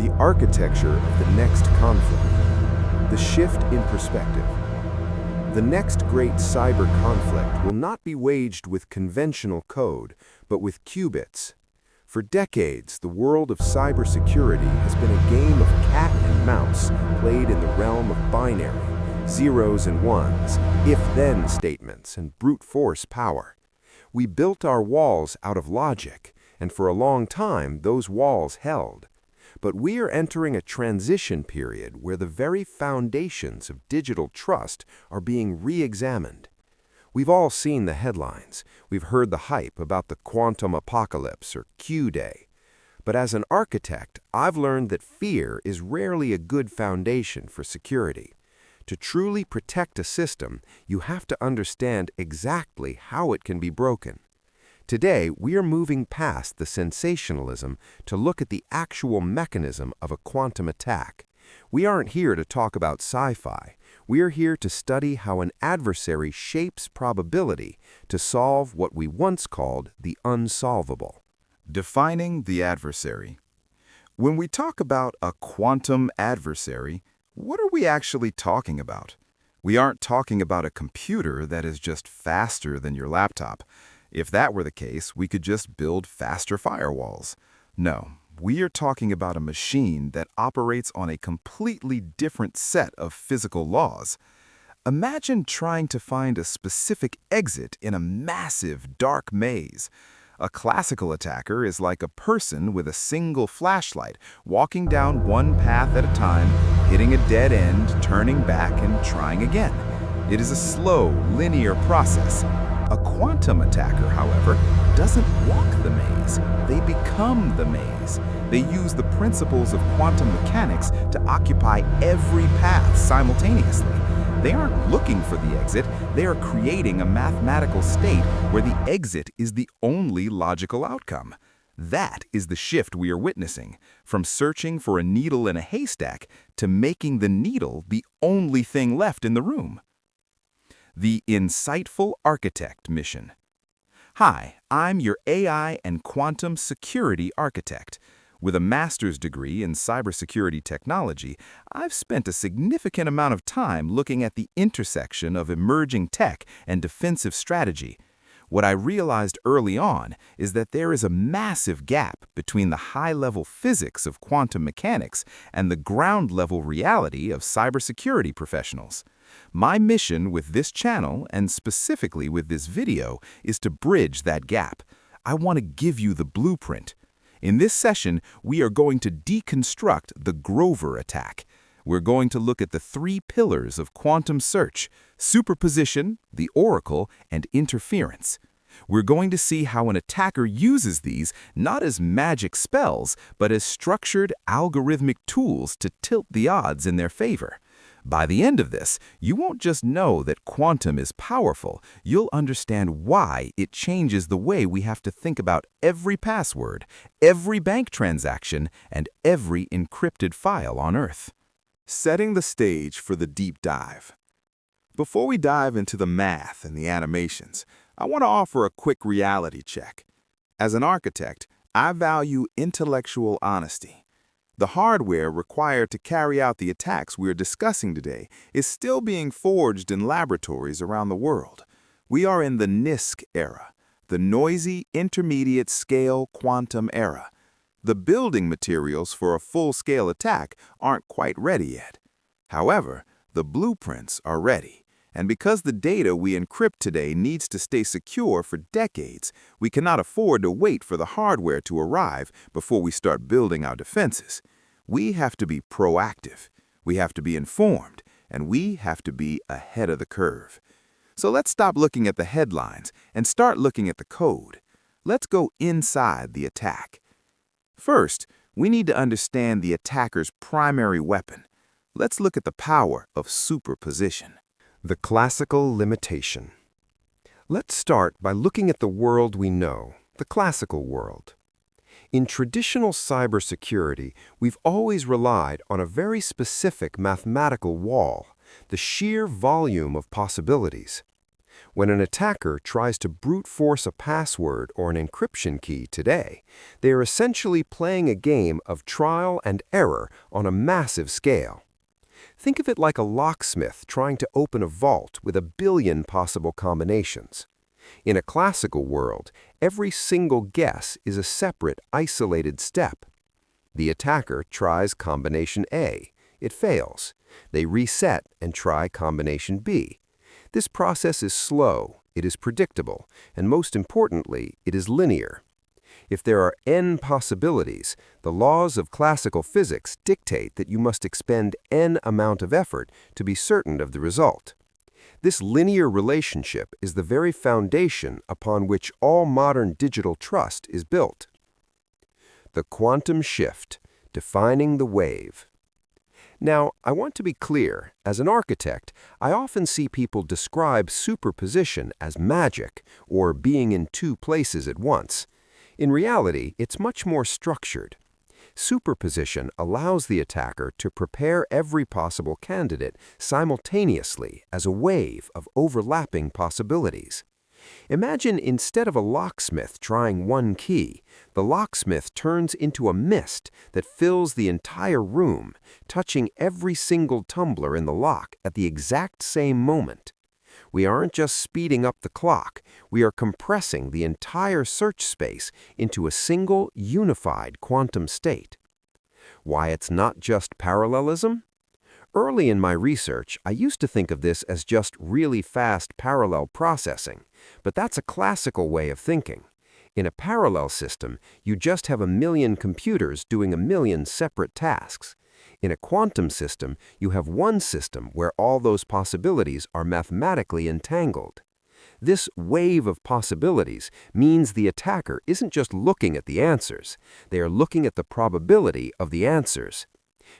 The architecture of the next conflict. The shift in perspective. The next great cyber conflict will not be waged with conventional code, but with qubits. For decades, the world of cybersecurity has been a game of cat and mouse played in the realm of binary, zeros and ones, if-then statements, and brute force power. We built our walls out of logic, and for a long time, those walls held. But we are entering a transition period where the very foundations of digital trust are being re-examined. We've all seen the headlines. We've heard the hype about the quantum apocalypse or Q-Day. But as an architect, I've learned that fear is rarely a good foundation for security. To truly protect a system, you have to understand exactly how it can be broken. Today, we are moving past the sensationalism to look at the actual mechanism of a quantum attack. We aren't here to talk about sci-fi. We are here to study how an adversary shapes probability to solve what we once called the unsolvable. Defining the adversary. When we talk about a quantum adversary, what are we actually talking about? We aren't talking about a computer that is just faster than your laptop. If that were the case, we could just build faster firewalls. No, we are talking about a machine that operates on a completely different set of physical laws. Imagine trying to find a specific exit in a massive, dark maze. A classical attacker is like a person with a single flashlight, walking down one path at a time, hitting a dead end, turning back, and trying again. It is a slow, linear process. A quantum attacker, however, doesn't walk the maze. They become the maze. They use the principles of quantum mechanics to occupy every path simultaneously. They aren't looking for the exit. They are creating a mathematical state where the exit is the only logical outcome. That is the shift we are witnessing, from searching for a needle in a haystack to making the needle the only thing left in the room. The Insightful Architect Mission. Hi, I'm your AI and Quantum Security Architect. With a master's degree in cybersecurity technology, I've spent a significant amount of time looking at the intersection of emerging tech and defensive strategy. What I realized early on is that there is a massive gap between the high-level physics of quantum mechanics and the ground-level reality of cybersecurity professionals. My mission with this channel, and specifically with this video, is to bridge that gap. I want to give you the blueprint. In this session, we are going to deconstruct the Grover attack. We're going to look at the three pillars of quantum search: superposition, the oracle, and interference. We're going to see how an attacker uses these not as magic spells, but as structured algorithmic tools to tilt the odds in their favor. By the end of this, you won't just know that quantum is powerful, you'll understand why it changes the way we have to think about every password, every bank transaction, and every encrypted file on Earth. Setting the stage for the deep dive. Before we dive into the math and the animations, I want to offer a quick reality check. As an architect, I value intellectual honesty. The hardware required to carry out the attacks we're discussing today is still being forged in laboratories around the world. We are in the NIST era, the noisy intermediate scale quantum era. The building materials for a full-scale attack aren't quite ready yet. However, the blueprints are ready. And because the data we encrypt today needs to stay secure for decades, we cannot afford to wait for the hardware to arrive before we start building our defenses. We have to be proactive, we have to be informed, and we have to be ahead of the curve. So let's stop looking at the headlines and start looking at the code. Let's go inside the attack. First, we need to understand the attacker's primary weapon. Let's look at the power of superposition. The classical limitation. Let's start by looking at the world we know, the classical world. In traditional cybersecurity, we've always relied on a very specific mathematical wall, the sheer volume of possibilities. When an attacker tries to brute force a password or an encryption key today, they are essentially playing a game of trial and error on a massive scale. Think of it like a locksmith trying to open a vault with a billion possible combinations. In a classical world, every single guess is a separate, isolated step. The attacker tries combination A. It fails. They reset and try combination B. This process is slow, it is predictable, and most importantly, it is linear. If there are n possibilities, the laws of classical physics dictate that you must expend n amount of effort to be certain of the result. This linear relationship is the very foundation upon which all modern digital trust is built. The quantum shift, defining the wave. Now, I want to be clear. As an architect, I often see people describe superposition as magic or being in two places at once. In reality, it's much more structured. Superposition allows the attacker to prepare every possible candidate simultaneously as a wave of overlapping possibilities. Imagine instead of a locksmith trying one key, the locksmith turns into a mist that fills the entire room, touching every single tumbler in the lock at the exact same moment. We aren't just speeding up the clock, we are compressing the entire search space into a single, unified quantum state. Why it's not just parallelism? Early in my research, I used to think of this as just really fast parallel processing, but that's a classical way of thinking. In a parallel system, you just have a million computers doing a million separate tasks. In a quantum system, you have one system where all those possibilities are mathematically entangled. This wave of possibilities means the attacker isn't just looking at the answers, they are looking at the probability of the answers.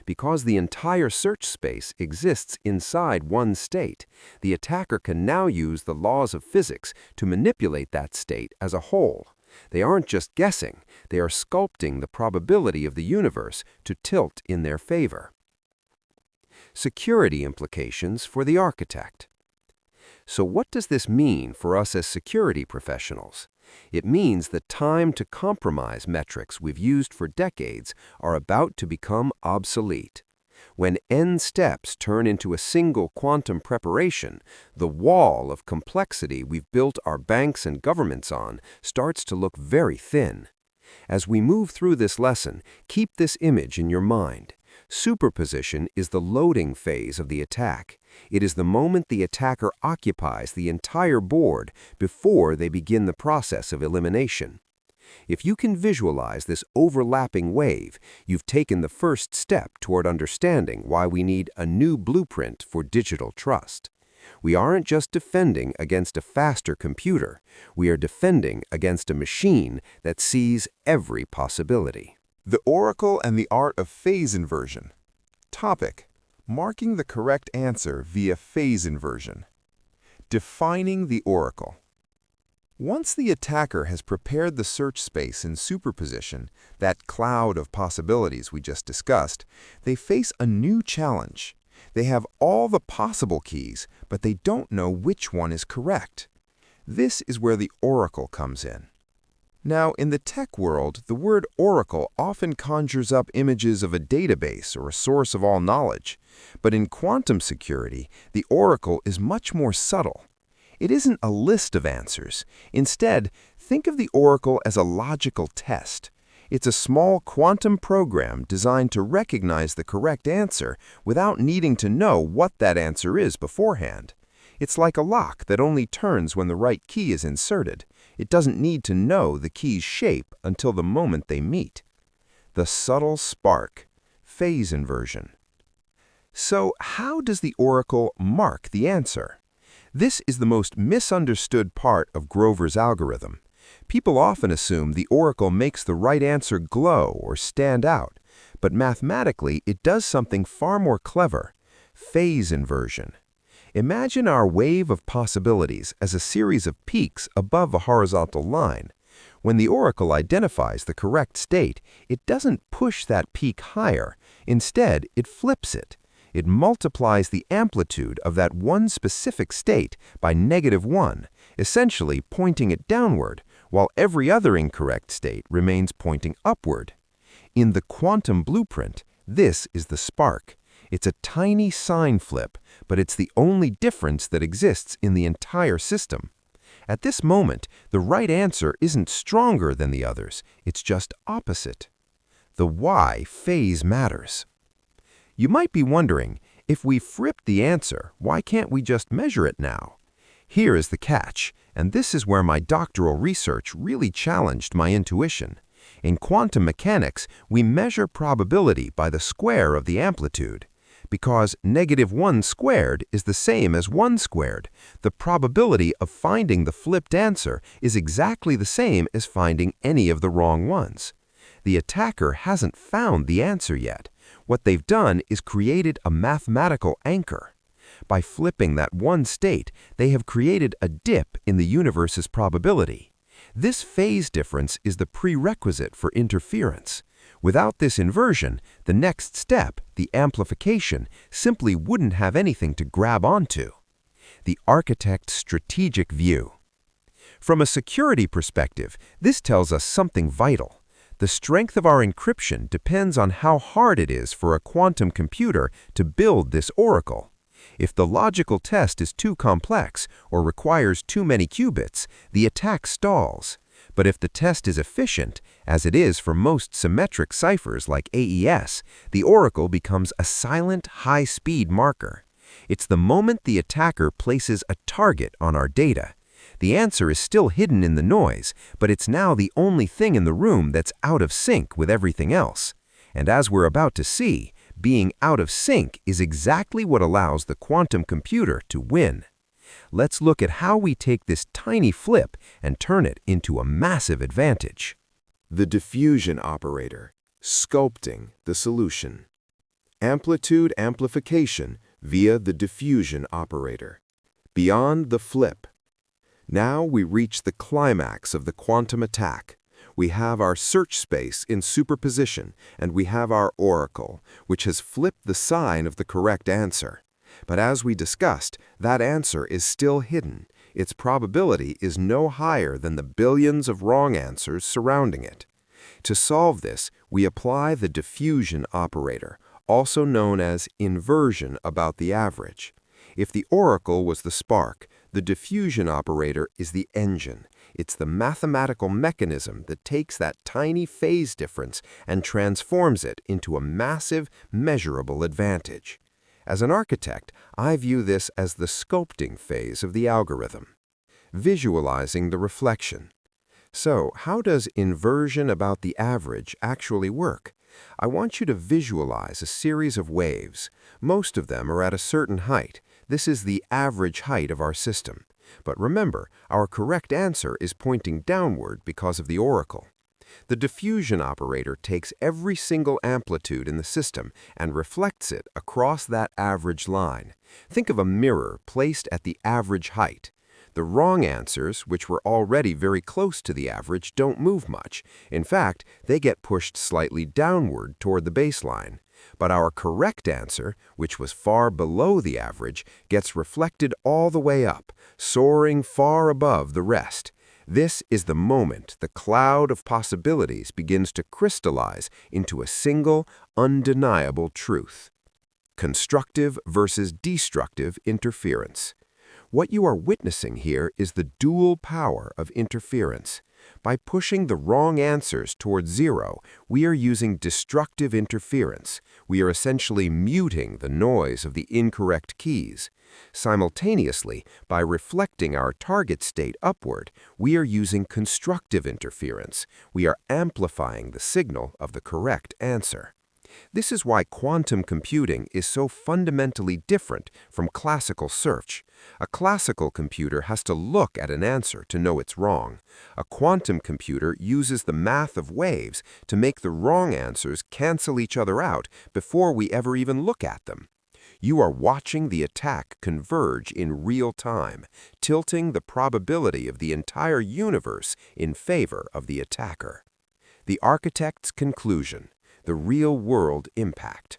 Because the entire search space exists inside one state, the attacker can now use the laws of physics to manipulate that state as a whole. They aren't just guessing, they are sculpting the probability of the universe to tilt in their favor. Security implications for the architect. So what does this mean for us as security professionals? It means the time to compromise metrics we've used for decades are about to become obsolete. When n steps turn into a single quantum preparation, the wall of complexity we've built our banks and governments on starts to look very thin. As we move through this lesson, keep this image in your mind. Superposition is the loading phase of the attack. It is the moment the attacker occupies the entire board before they begin the process of elimination. If you can visualize this overlapping wave, you've taken the first step toward understanding why we need a new blueprint for digital trust. We aren't just defending against a faster computer, we are defending against a machine that sees every possibility. The Oracle and the Art of Phase Inversion. Topic: Marking the correct answer via phase inversion. Defining the Oracle. Once the attacker has prepared the search space in superposition, that cloud of possibilities we just discussed, they face a new challenge. They have all the possible keys, but they don't know which one is correct. This is where the Oracle comes in. Now, in the tech world, the word oracle often conjures up images of a database or a source of all knowledge. But in quantum security, the oracle is much more subtle. It isn't a list of answers. Instead, think of the oracle as a logical test. It's a small quantum program designed to recognize the correct answer without needing to know what that answer is beforehand. It's like a lock that only turns when the right key is inserted. It doesn't need to know the key's shape until the moment they meet. The subtle spark, phase inversion. So how does the oracle mark the answer? This is the most misunderstood part of Grover's algorithm. People often assume the oracle makes the right answer glow or stand out, but mathematically it does something far more clever, phase inversion. Imagine our wave of possibilities as a series of peaks above a horizontal line. When the oracle identifies the correct state, it doesn't push that peak higher. Instead, it flips it. It multiplies the amplitude of that one specific state by -1, essentially pointing it downward, while every other incorrect state remains pointing upward. In the quantum blueprint, this is the spark. It's a tiny sign flip, but it's the only difference that exists in the entire system. At this moment, the right answer isn't stronger than the others, it's just opposite. The why phase matters. You might be wondering, if we fripped the answer, why can't we just measure it now? Here is the catch, and this is where my doctoral research really challenged my intuition. In quantum mechanics, we measure probability by the square of the amplitude. Because -1 squared is the same as 1 squared, the probability of finding the flipped answer is exactly the same as finding any of the wrong ones. The attacker hasn't found the answer yet. What they've done is created a mathematical anchor. By flipping that one state, they have created a dip in the universe's probability. This phase difference is the prerequisite for interference. Without this inversion, the next step, the amplification, simply wouldn't have anything to grab onto. The architect's strategic view. From a security perspective, this tells us something vital. The strength of our encryption depends on how hard it is for a quantum computer to build this oracle. If the logical test is too complex or requires too many qubits, the attack stalls. But if the test is efficient, as it is for most symmetric ciphers like AES, the oracle becomes a silent, high-speed marker. It's the moment the attacker places a target on our data. The answer is still hidden in the noise, but it's now the only thing in the room that's out of sync with everything else. And as we're about to see, being out of sync is exactly what allows the quantum computer to win. Let's look at how we take this tiny flip and turn it into a massive advantage. The diffusion operator, sculpting the solution. Amplitude amplification via the diffusion operator. Beyond the flip. Now we reach the climax of the quantum attack. We have our search space in superposition, and we have our oracle, which has flipped the sign of the correct answer. But as we discussed, that answer is still hidden. Its probability is no higher than the billions of wrong answers surrounding it. To solve this, we apply the diffusion operator, also known as inversion about the average. If the oracle was the spark, the diffusion operator is the engine. It's the mathematical mechanism that takes that tiny phase difference and transforms it into a massive, measurable advantage. As an architect, I view this as the sculpting phase of the algorithm. Visualizing the reflection. So, how does inversion about the average actually work? I want you to visualize a series of waves. Most of them are at a certain height. This is the average height of our system. But remember, our correct answer is pointing downward because of the oracle. The diffusion operator takes every single amplitude in the system and reflects it across that average line. Think of a mirror placed at the average height. The wrong answers, which were already very close to the average, don't move much. In fact, they get pushed slightly downward toward the baseline. But our correct answer, which was far below the average, gets reflected all the way up, soaring far above the rest. This is the moment the cloud of possibilities begins to crystallize into a single, undeniable truth. Constructive versus destructive interference. What you are witnessing here is the dual power of interference. By pushing the wrong answers towards zero, we are using destructive interference. We are essentially muting the noise of the incorrect keys. Simultaneously, by reflecting our target state upward, we are using constructive interference. We are amplifying the signal of the correct answer. This is why quantum computing is so fundamentally different from classical search. A classical computer has to look at an answer to know it's wrong. A quantum computer uses the math of waves to make the wrong answers cancel each other out before we ever even look at them. You are watching the attack converge in real time, tilting the probability of the entire universe in favor of the attacker. The architect's conclusion. The real-world impact.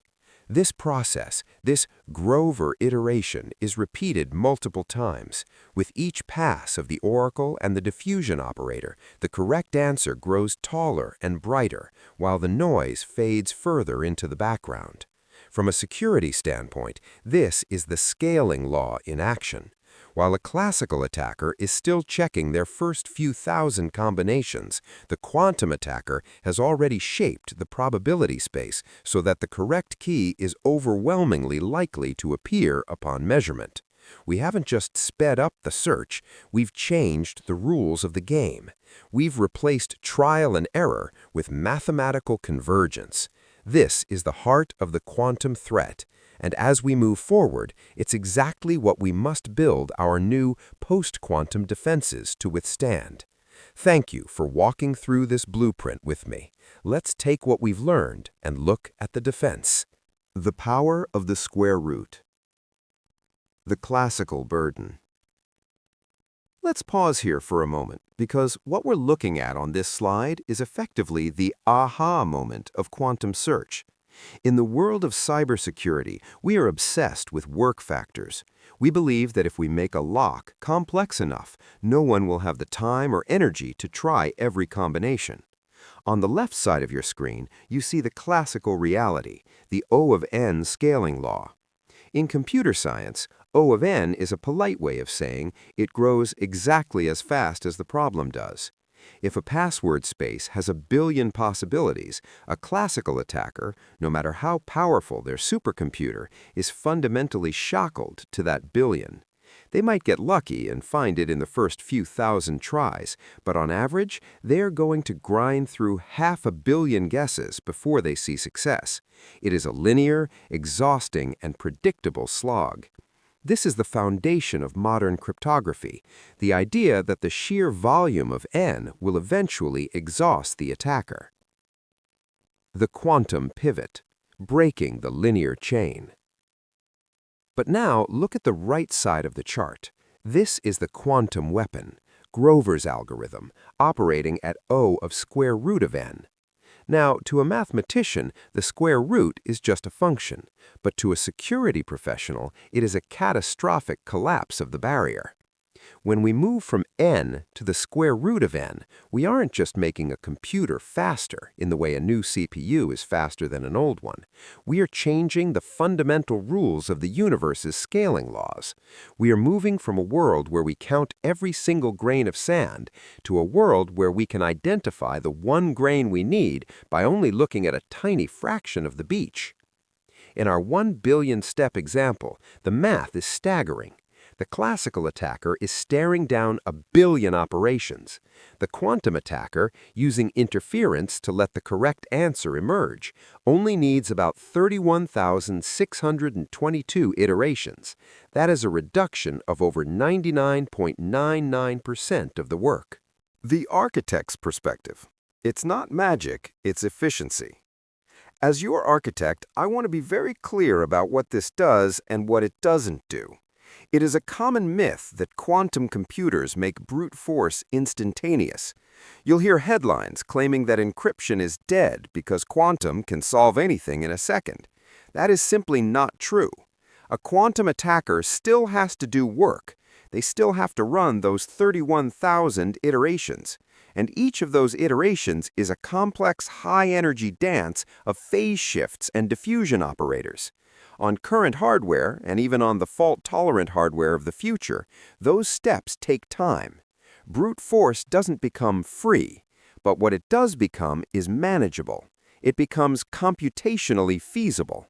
This process, this Grover iteration, is repeated multiple times. With each pass of the oracle and the diffusion operator, the correct answer grows taller and brighter, while the noise fades further into the background. From a security standpoint, this is the scaling law in action. While a classical attacker is still checking their first few thousand combinations, the quantum attacker has already shaped the probability space so that the correct key is overwhelmingly likely to appear upon measurement. We haven't just sped up the search, we've changed the rules of the game. We've replaced trial and error with mathematical convergence. This is the heart of the quantum threat. And as we move forward, it's exactly what we must build our new post-quantum defenses to withstand. Thank you for walking through this blueprint with me. Let's take what we've learned and look at the defense. The power of the square root. The classical burden. Let's pause here for a moment, because what we're looking at on this slide is effectively the aha moment of quantum search. In the world of cybersecurity, we are obsessed with work factors. We believe that if we make a lock complex enough, no one will have the time or energy to try every combination. On the left side of your screen, you see the classical reality, the O of n scaling law. In computer science, O of n is a polite way of saying it grows exactly as fast as the problem does. If a password space has a billion possibilities, a classical attacker, no matter how powerful their supercomputer, is fundamentally shackled to that billion. They might get lucky and find it in the first few thousand tries, but on average, they're going to grind through 500 million guesses before they see success. It is a linear, exhausting, and predictable slog. This is the foundation of modern cryptography, the idea that the sheer volume of n will eventually exhaust the attacker. The quantum pivot, breaking the linear chain. But now look at the right side of the chart. This is the quantum weapon, Grover's algorithm, operating at O of square root of n. Now, to a mathematician, the square root is just a function, but to a security professional, it is a catastrophic collapse of the barrier. When we move from n to the square root of n, we aren't just making a computer faster in the way a new CPU is faster than an old one. We are changing the fundamental rules of the universe's scaling laws. We are moving from a world where we count every single grain of sand to a world where we can identify the one grain we need by only looking at a tiny fraction of the beach. In our 1 billion step example, the math is staggering. The classical attacker is staring down 1 billion operations. The quantum attacker, using interference to let the correct answer emerge, only needs about 31,622 iterations. That is a reduction of over 99.99% of the work. The architect's perspective. It's not magic, it's efficiency. As your architect, I want to be very clear about what this does and what it doesn't do. It is a common myth that quantum computers make brute force instantaneous. You'll hear headlines claiming that encryption is dead because quantum can solve anything in a second. That is simply not true. A quantum attacker still has to do work. They still have to run those 31,000 iterations. And each of those iterations is a complex high-energy dance of phase shifts and diffusion operators. On current hardware, and even on the fault-tolerant hardware of the future, those steps take time. Brute force doesn't become free, but what it does become is manageable. It becomes computationally feasible.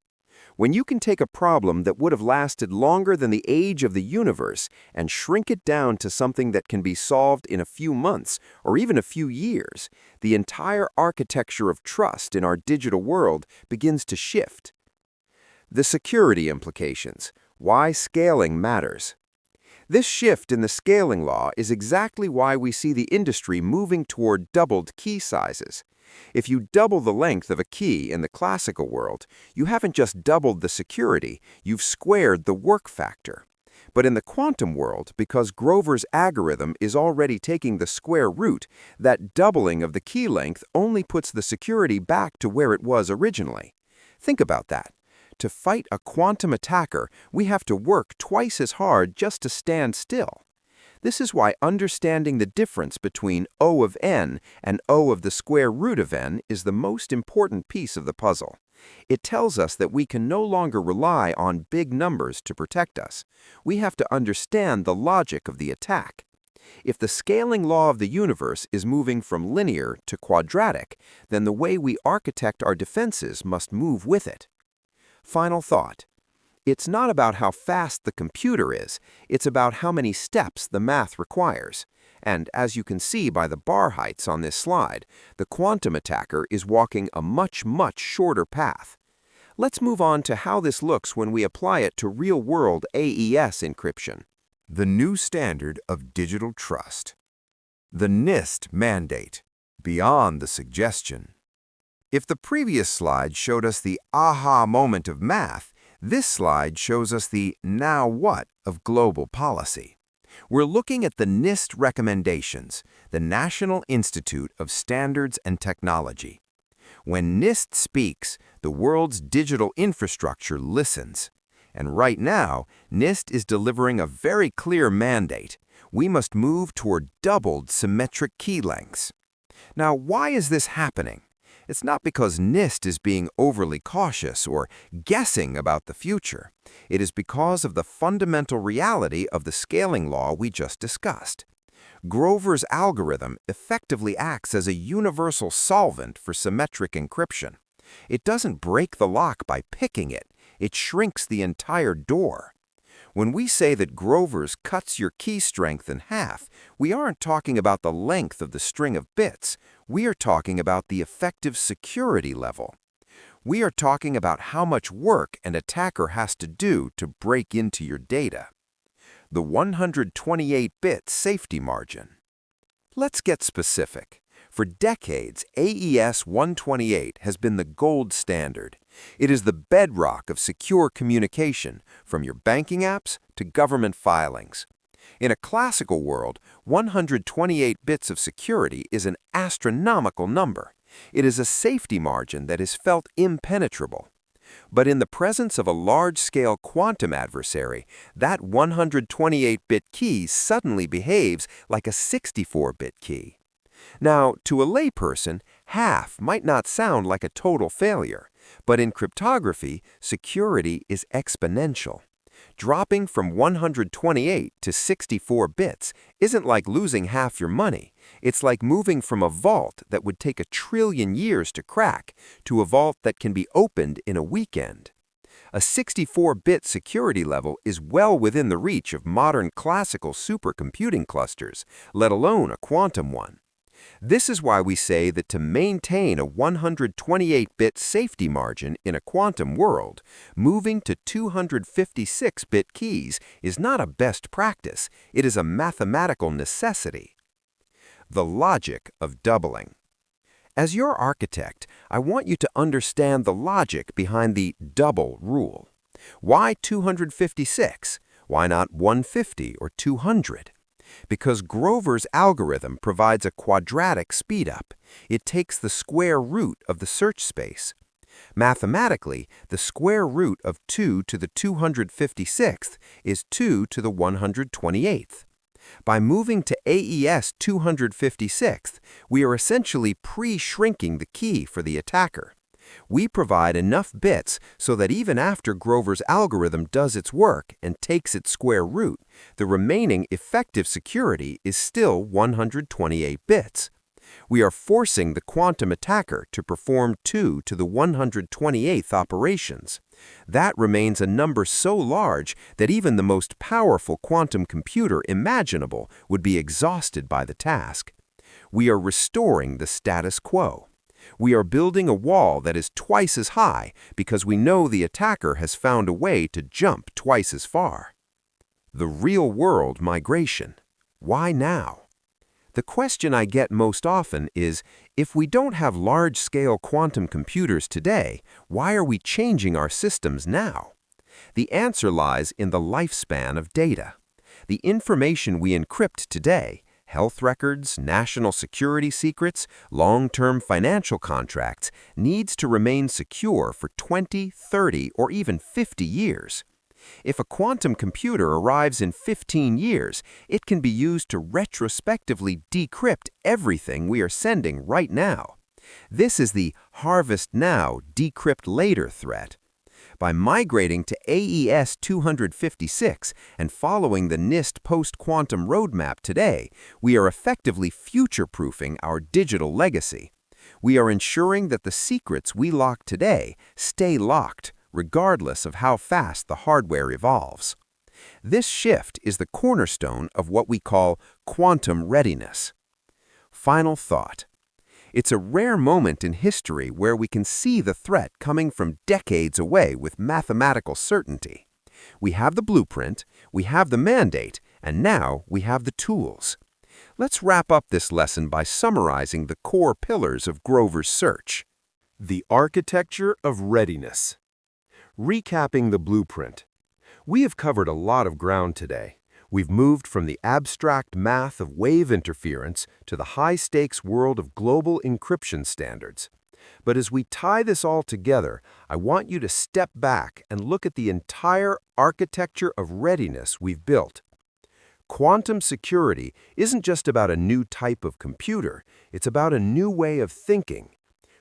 When you can take a problem that would have lasted longer than the age of the universe and shrink it down to something that can be solved in a few months or even a few years, the entire architecture of trust in our digital world begins to shift. The security implications, why scaling matters. This shift in the scaling law is exactly why we see the industry moving toward doubled key sizes. If you double the length of a key in the classical world, you haven't just doubled the security, you've squared the work factor. But in the quantum world, because Grover's algorithm is already taking the square root, that doubling of the key length only puts the security back to where it was originally. Think about that. to fight a quantum attacker, we have to work twice as hard just to stand still. This is why understanding the difference between O of n and O of the square root of n is the most important piece of the puzzle. It tells us that we can no longer rely on big numbers to protect us. We have to understand the logic of the attack. If the scaling law of the universe is moving from linear to quadratic, then the way we architect our defenses must move with it. Final thought. It's not about how fast the computer is, it's about how many steps the math requires. And as you can see by the bar heights on this slide, the quantum attacker is walking a much shorter path. Let's move on to how this looks when we apply it to real-world AES encryption. The new standard of digital trust. The NIST mandate, beyond the suggestion. If the previous slide showed us the aha moment of math, this slide shows us the now what of global policy. We're looking at the NIST recommendations, the National Institute of Standards and Technology. When NIST speaks, the world's digital infrastructure listens. And right now, NIST is delivering a very clear mandate. We must move toward doubled symmetric key lengths. Now, why is this happening? It's not because NIST is being overly cautious or guessing about the future. It is because of the fundamental reality of the scaling law we just discussed. Grover's algorithm effectively acts as a universal solvent for symmetric encryption. It doesn't break the lock by picking it. It shrinks the entire door. When we say that Grover's cuts your key strength in half, we aren't talking about the length of the string of bits. We are talking about the effective security level. We are talking about how much work an attacker has to do to break into your data. The 128-bit safety margin. Let's get specific. For decades, AES 128 has been the gold standard. It is the bedrock of secure communication, from your banking apps to government filings. In a classical world, 128 bits of security is an astronomical number. It is a safety margin that is felt impenetrable. But in the presence of a large-scale quantum adversary, that 128-bit key suddenly behaves like a 64-bit key. Now, to a layperson, half might not sound like a total failure, but in cryptography, security is exponential. Dropping from 128 to 64 bits isn't like losing half your money. It's like moving from a vault that would take 1 trillion years to crack to a vault that can be opened in a weekend. A 64-bit security level is well within the reach of modern classical supercomputing clusters, let alone a quantum one. This is why we say that to maintain a 128-bit safety margin in a quantum world, moving to 256-bit keys is not a best practice, it is a mathematical necessity. The logic of doubling. As your architect, I want you to understand the logic behind the double rule. Why 256? Why not 150 or 200? Because Grover's algorithm provides a quadratic speedup. It takes the square root of the search space. Mathematically, the square root of 2 to the 256th is 2 to the 128th. By moving to AES 256th, we are essentially pre-shrinking the key for the attacker. We provide enough bits so that even after Grover's algorithm does its work and takes its square root, the remaining effective security is still 128 bits. We are forcing the quantum attacker to perform 2 to the 128th operations. That remains a number so large that even the most powerful quantum computer imaginable would be exhausted by the task. We are restoring the status quo. We are building a wall that is twice as high because we know the attacker has found a way to jump twice as far. The real-world migration. Why now? The question I get most often is, if we don't have large-scale quantum computers today, why are we changing our systems now? The answer lies in the lifespan of data. The information we encrypt today, health records, national security secrets, long-term financial contracts, needs to remain secure for 20, 30, or even 50 years. If a quantum computer arrives in 15 years, it can be used to retrospectively decrypt everything we are sending right now. This is the harvest now, decrypt later threat. By migrating to AES 256 and following the NIST post-quantum roadmap today, we are effectively future-proofing our digital legacy. We are ensuring that the secrets we lock today stay locked, regardless of how fast the hardware evolves. This shift is the cornerstone of what we call quantum readiness. Final thought. It's a rare moment in history where we can see the threat coming from decades away with mathematical certainty. We have the blueprint, we have the mandate, and now we have the tools. Let's wrap up this lesson by summarizing the core pillars of Grover's search. The architecture of readiness. Recapping the blueprint. We have covered a lot of ground today. We've moved from the abstract math of wave interference to the high-stakes world of global encryption standards. But as we tie this all together, I want you to step back and look at the entire architecture of readiness we've built. Quantum security isn't just about a new type of computer, it's about a new way of thinking.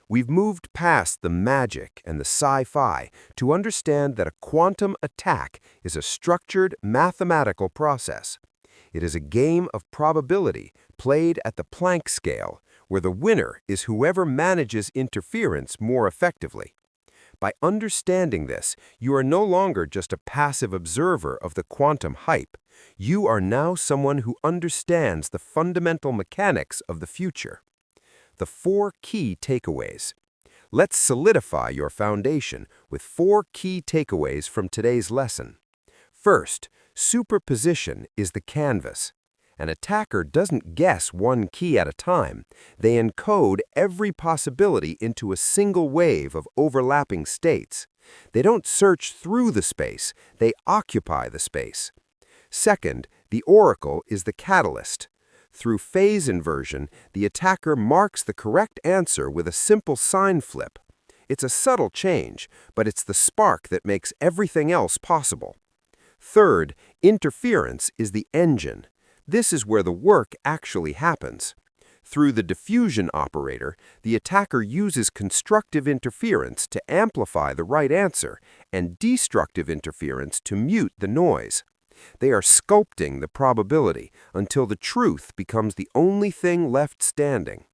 We've moved past the magic and the sci-fi to understand that a quantum attack is a structured mathematical process. It is a game of probability played at the Planck scale, where the winner is whoever manages interference more effectively. By understanding this, you are no longer just a passive observer of the quantum hype. You are now someone who understands the fundamental mechanics of the future. The 4 key takeaways. Let's solidify your foundation with 4 key takeaways from today's lesson. First, superposition is the canvas. An attacker doesn't guess one key at a time. They encode every possibility into a single wave of overlapping states. They don't search through the space, they occupy the space. Second, the oracle is the catalyst. Through phase inversion, the attacker marks the correct answer with a simple sign flip. It's a subtle change, but it's the spark that makes everything else possible. Third, interference is the engine. This is where the work actually happens. Through the diffusion operator, the attacker uses constructive interference to amplify the right answer and destructive interference to mute the noise. They are sculpting the probability until the truth becomes the only thing left standing.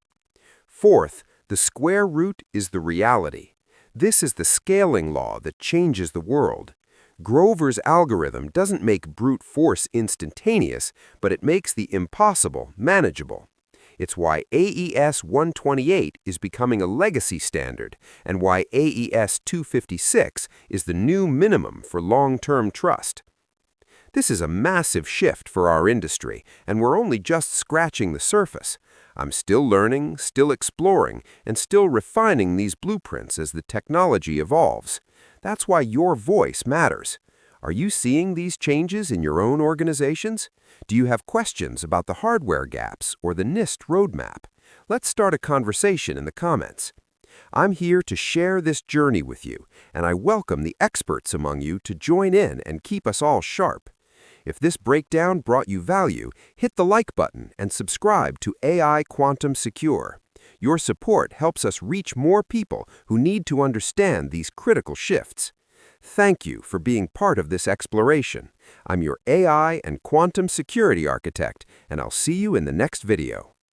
Fourth, the square root is the reality. This is the scaling law that changes the world. Grover's algorithm doesn't make brute force instantaneous, but it makes the impossible manageable. It's why AES 128 is becoming a legacy standard, and why AES 256 is the new minimum for long-term trust. This is a massive shift for our industry, and we're only just scratching the surface. I'm still learning, still exploring, and still refining these blueprints as the technology evolves. That's why your voice matters. Are you seeing these changes in your own organizations? Do you have questions about the hardware gaps or the NIST roadmap? Let's start a conversation in the comments. I'm here to share this journey with you, and I welcome the experts among you to join in and keep us all sharp. If this breakdown brought you value, hit the like button and subscribe to AI Quantum Secure. Your support helps us reach more people who need to understand these critical shifts. Thank you for being part of this exploration. I'm your AI and quantum security architect, and I'll see you in the next video.